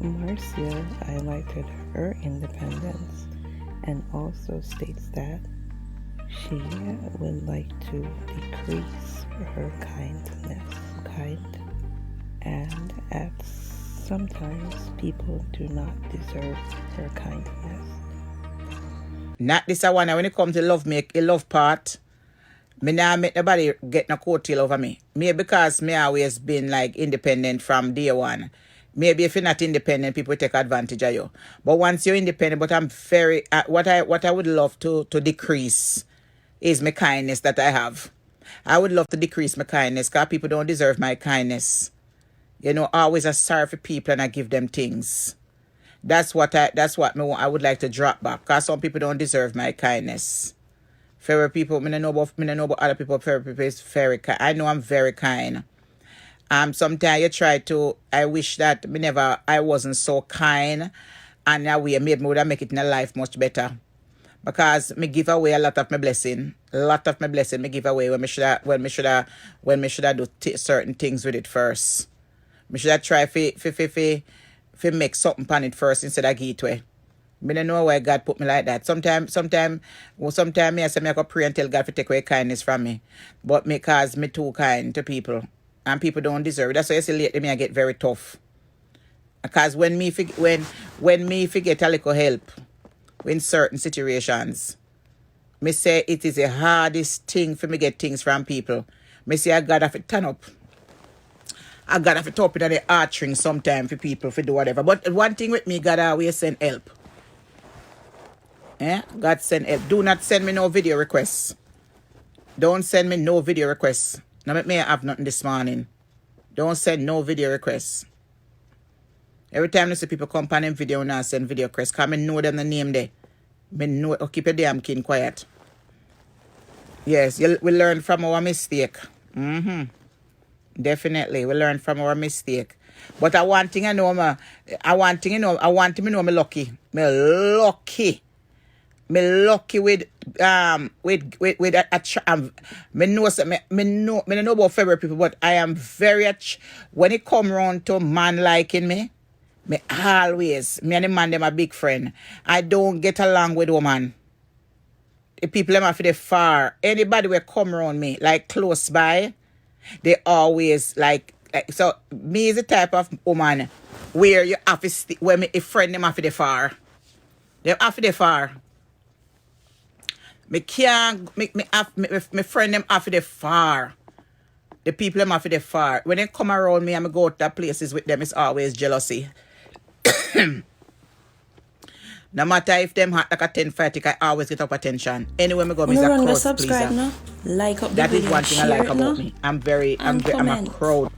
Marcia highlighted her independence and also states that she would like to decrease her kind, and at sometimes people do not deserve her kindness. Not this a one when it comes to love part. Me nah make nobody get no coattail over me. Maybe because me always been like independent from day one. Maybe if you're not independent, people take advantage of you. But once you're independent, but I'm very what I would love to decrease is my kindness that I have. I would love to decrease my kindness because people don't deserve my kindness. You know, always I sorry for people and I give them things. That's what I would like to drop back. Because some people don't deserve my kindness. Fair people, I don't know about other people. Fair people is very kind. I know I'm very kind. Sometimes you try to. I wish that I wasn't so kind, and that way maybe would have make it in a life much better. Because me give away a lot of my blessing. Me give away when me should have do certain things with it first. Me should have try to make something on it first instead of give it away. I don't know why God put me like that. Sometimes me I say me I go pray and tell God to take away kindness from me. But because me too kind to people. And people don't deserve it. That's why you see lately me I get very tough. Because when me forget a little help in certain situations, me say it is the hardest thing for me get things from people. Me say I gotta have to turn up. I gotta have to top it at the heartstring sometime for people to do whatever. But one thing with me, God always send help. God send help. Do not send me no video requests. Don't send me no video requests. Now make me have nothing this morning. Don't send no video requests. Every time I see people come on them video and I send video requests, because I know them the name there. I know, keep your damn kin quiet. Yes, we learn from our mistake. Definitely, we learn from our mistake. But I want to know me lucky. Me lucky with me know about favorite people, but I am very when it come round to man liking me always, me and the man them a big friend. I don't get along with woman. The people them are for the far. Anybody will come around me, like close by, they always like so me is the type of woman where you have to when me a friend them are for the far. They are for the far. Me can't me friend them off the far. The people them off the far. When they come around me and I go to places with them, it's always jealousy. No matter if them hot like a 10 fight, I always get up attention. Anyway, me go me a crowd pleaser. Like up the that video, is one thing I like about me. I'm a crowd